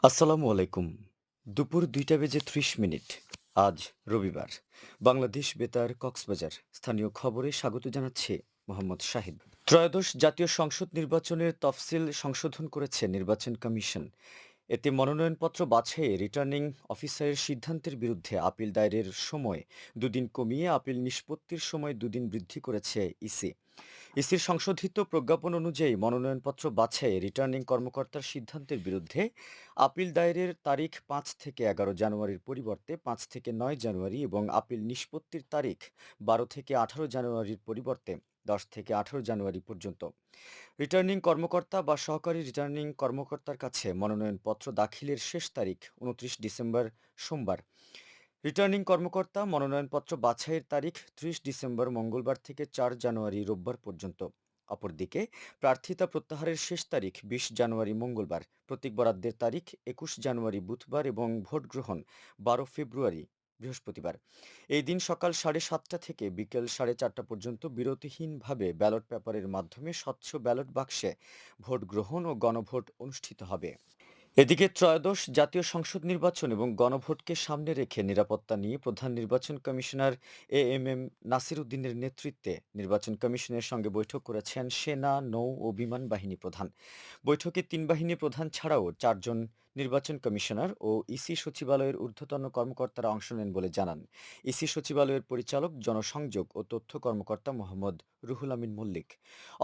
আসসালামু আলাইকুম। দুপুর ২টা বেজে ৩০ মিনিট। আজ রবিবার। বাংলাদেশ বেতার কক্সবাজার। স্থানীয় খবরে স্বাগত জানাচ্ছি মোহাম্মদ শাহিদ। ত্রয়োদশ জাতীয় সংসদ নির্বাচনের তফসিল সংশোধন করেছে নির্বাচন কমিশন। এতে মনোনয়নপত্র বাছাইয়ে রিটার্নিং অফিসারের সিদ্ধান্তের বিরুদ্ধে আপিল দায়েরের সময় দুদিন কমিয়ে আপিল নিষ্পত্তির সময় দুদিন বৃদ্ধি করেছে ইসি। ইসির সংশোধিত প্রজ্ঞাপন অনুযায়ী মনোনয়নপত্র বাছাইয়ে রিটার্নিং কর্মকর্তার সিদ্ধান্তের বিরুদ্ধে আপিল দায়েরের তারিখ ৫ থেকে ১১ জানুয়ারির পরিবর্তে ৫ থেকে ৯ জানুয়ারি এবং আপিল নিষ্পত্তির তারিখ ১২ থেকে ১৮ জানুয়ারির পরিবর্তে ১০ থেকে ১৮ জানুয়ারি পর্যন্ত। রিটার্নিং কর্মকর্তা বা সহকারী রিটার্নিং কর্মকর্তার কাছে মনোনয়নপত্র দাখিলের শেষ তারিখ ২৯ ডিসেম্বর সোমবার। রিটার্নিং কর্মকর্তা মনোনয়নপত্র বাছাইয়ের তারিখ ৩০ ডিসেম্বর মঙ্গলবার থেকে ৪ জানুয়ারি রোববার পর্যন্ত। অপরদিকে প্রার্থিতা প্রত্যাহারের শেষ তারিখ ২০ জানুয়ারি মঙ্গলবার, প্রতীক বরাদ্দের তারিখ ২১ জানুয়ারি বুধবার এবং ভোট গ্রহণ ১২ ফেব্রুয়ারি বৃহস্পতিবার। এই দিন সকাল ৭:৩০ থেকে বিকেল ৪:৩০ পর্যন্ত বিরতিহীনভাবে ব্যালট পেপারের মাধ্যমে স্বচ্ছ ব্যালট বাক্সে ভোট গ্রহণ ও গণভোট অনুষ্ঠিত হবে। এদিকে ত্রয়োদশ জাতীয় সংসদ নির্বাচন এবং গণভোটকে সামনে রেখে নিরাপত্তা নিয়ে প্রধান নির্বাচন কমিশনার এএমএম নাসির উদ্দিনের নেতৃত্বে নির্বাচন কমিশনের সঙ্গে বৈঠক করেছেন সেনা, নৌ ও বিমান বাহিনী প্রধান। বৈঠকে ৩ বাহিনী প্রধান ছাড়াও ৪ জন নির্বাচন কমিশনার ও ইসি সচিবালয়ের ঊর্ধ্বতন কর্মকর্তারা অংশ নেন বলে জানান ইসি সচিবালয়ের পরিচালক, জনসংযোগ ও তথ্য কর্মকর্তা মোহাম্মদ রুহুল আমিন মল্লিক।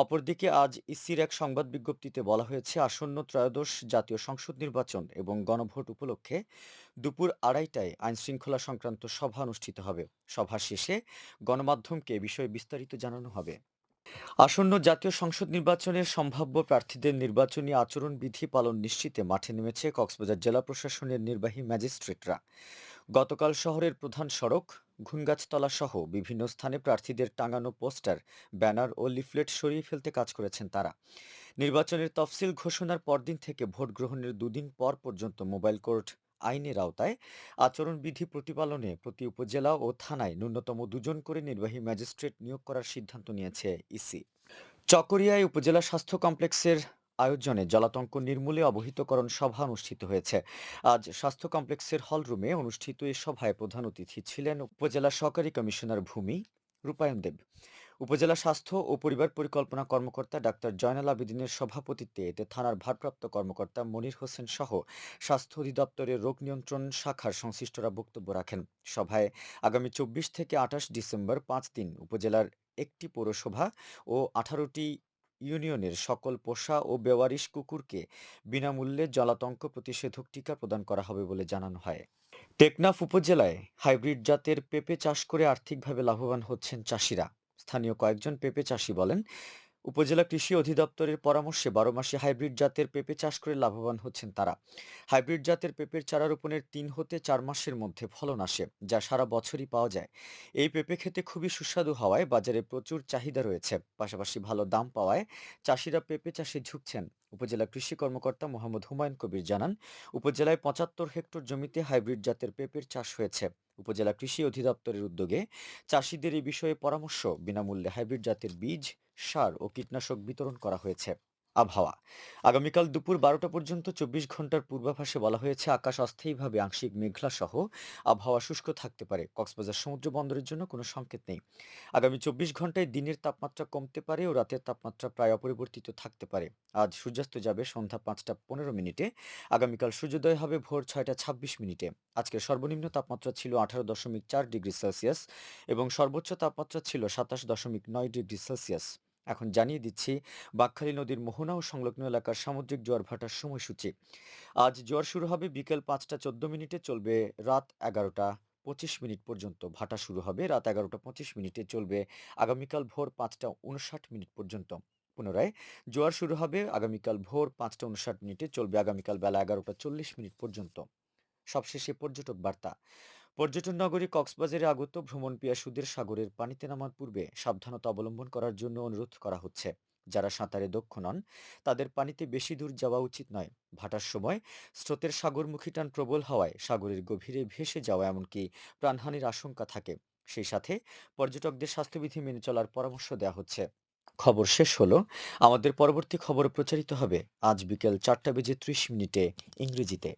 অপরদিকে আজ ইসির এক সংবাদ বিজ্ঞপ্তিতে বলা হয়েছে, আসন্ন ত্রয়োদশ জাতীয় সংসদ নির্বাচন এবং গণভোট উপলক্ষে দুপুর ২:৩০টায় আইনশৃঙ্খলা সংক্রান্ত সভা অনুষ্ঠিত হবে। সভা শেষে গণমাধ্যমকে এ বিষয়ে বিস্তারিত জানানো হবে। আসন্ন জাতীয় সংসদ নির্বাচনের সম্ভাব্য প্রার্থীদের নির্বাচনী আচরণবিধি পালন নিশ্চিতে মাঠে নেমেছে কক্সবাজার জেলা প্রশাসনের নির্বাহী ম্যাজিস্ট্রেটরা। গতকাল শহরের প্রধান সড়ক, ঘুনগাছতলা সহ বিভিন্ন স্থানে প্রার্থীদের টাঙানো পোস্টার, ব্যানার ও লিফলেট সরিয়ে ফেলতে কাজ করেছেন তারা। নির্বাচনের তফসিল ঘোষণার পরদিন থেকে ভোট গ্রহণের দুদিন পর পর্যন্ত মোবাইল কোর্ট আইনের আওতায় আচরণবিধি প্রতিপালনে প্রতি উপজেলা ও থানায় ন্যূনতম ২ জন করে নির্বাহী ম্যাজিস্ট্রেট নিয়োগ করার সিদ্ধান্ত নিয়েছে ইসি। চকরিয়ায় উপজেলা স্বাস্থ্য কমপ্লেক্সের আয়োজনে জলাতঙ্ক নির্মূলে অবহিতকরণ সভা অনুষ্ঠিত হয়েছে। আজ স্বাস্থ্য কমপ্লেক্সের হলরুমে অনুষ্ঠিত এই সভায় প্রধান অতিথি ছিলেন উপজেলা সহকারী কমিশনার ভূমি রূপায়ণ দেব। উপজেলা স্বাস্থ্য ও পরিবার পরিকল্পনা কর্মকর্তা ডাক্তার জয়নাল আবেদিনের সভাপতিত্বে এতে থানার ভারপ্রাপ্ত কর্মকর্তা মনির হোসেন সহ স্বাস্থ্য অধিদপ্তরের রোগ নিয়ন্ত্রণ শাখার সংশ্লিষ্টরা বক্তব্য রাখেন। সভায় আগামী ২৪ থেকে ২৮ ডিসেম্বর ৫ দিন উপজেলার একটি পৌরসভা ও ১৮টি ইউনিয়নের সকল পোষা ও বেওয়ারিশ কুকুরকে বিনামূল্যে জলাতঙ্ক প্রতিষেধক টিকা প্রদান করা হবে বলে জানানো হয়। টেকনাফ উপজেলায় হাইব্রিড জাতের পেঁপে চাষ করে আর্থিকভাবে লাভবান হচ্ছেন চাষিরা। স্থানীয় কয়েকজন পেঁপে চাষি বলেন, উপজেলা কৃষি অধিদপ্তরের পরামর্শে ১২ মাসে হাইব্রিড জাতের পেঁপে চাষ করে লাভবান হচ্ছেন তারা। হাইব্রিড জাতের পেঁপের চারা রোপণের ৩ হতে ৪ মাসের মধ্যে ফলন আসে, যা সারা বছরই পাওয়া যায়। এই পেঁপে খেতে খুবই সুস্বাদু হওয়ায় বাজারে প্রচুর চাহিদা রয়েছে। পাশাপাশি ভালো দাম পাওয়ায় চাষিরা পেঁপে চাষে ঝুঁকছেন। উপজেলা কৃষি কর্মকর্তা মোহাম্মদ হুমায়ুন কবির জানান, উপজেলায় ৭৫ হেক্টর জমিতে হাইব্রিড জাতের পেঁপের চাষ হয়েছে। উপজেলা কৃষি অধিদপ্তরের উদ্যোগে চাষিদের এই বিষয়ে পরামর্শ, বিনামূল্যে হাইব্রিড জাতের বীজ, সার ও কীটনাশক বিতরণ করা হয়েছে। আবহাওয়া, আগামীকাল দুপুর ১২টা পর্যন্ত ২৪ ঘন্টার পূর্বাভাসে বলা হয়েছে, আকাশ অস্থায়ীভাবে আংশিক মেঘলা সহ আবহাওয়া শুষ্ক থাকতে পারে। কক্সবাজার সমুদ্র বন্দরের জন্য কোনো সংকেত নেই। আগামী ২৪ ঘন্টায় দিনের তাপমাত্রা কমতে পারে ও রাতের তাপমাত্রা প্রায় অপরিবর্তিত থাকতে পারে। আজ সূর্যাস্ত যাবে সন্ধ্যা ৫টা ১৫ মিনিটে। আগামীকাল সূর্যোদয় হবে ভোর ৬টা ২৬ মিনিটে। আজকের সর্বনিম্ন তাপমাত্রা ছিল ১৮.৪ ডিগ্রি সেলসিয়াস এবং সর্বোচ্চ তাপমাত্রা ছিল ২৭.৯ ডিগ্রি সেলসিয়াস। এখন জানিয়ে দিচ্ছি বাঁকখালী নদীর মোহনা ও সংলগ্ন এলাকার সামুদ্রিক জোয়ার ভাটার সময়সূচি। আজ জোয়ার শুরু হবে বিকেল ৫টা ১৪ মিনিটে, চলবে রাত ১১টা ২৫ মিনিট পর্যন্ত। ভাটা শুরু হবে রাত ১১টা ২৫ মিনিটে, চলবে আগামীকাল ভোর ৫টা ৫৯ মিনিট পর্যন্ত। পুনরায় জোয়ার শুরু হবে আগামীকাল ভোর ৫টা ৫৯ মিনিটে, চলবে আগামীকাল বেলা ১১টা ৪০ মিনিট পর্যন্ত। সবশেষে পর্যটক বার্তা। পর্যটন নগরী কক্সবাজারে আগত ভ্রমণ পিয়াসুদের সাগরের পানিতে নামার পূর্বে সাবধানতা অবলম্বন করার জন্য অনুরোধ করা হচ্ছে। যারা সাঁতারে দক্ষ নন তাদের পানিতে বেশি দূর যাওয়া উচিত নয়। ভাটার সময় স্রোতের সাগরমুখী টান প্রবল হওয়ায় সাগরের গভীরে ভেসে যাওয়া এমনকি প্রাণহানির আশঙ্কা থাকে। সেই সাথে পর্যটকদের স্বাস্থ্যবিধি মেনে চলার পরামর্শ দেওয়া হচ্ছে। খবর শেষ হলো। আমাদের পরবর্তী খবর প্রচারিত হবে আজ বিকেল ৪টা বেজে ৩০ মিনিটে ইংরেজিতে।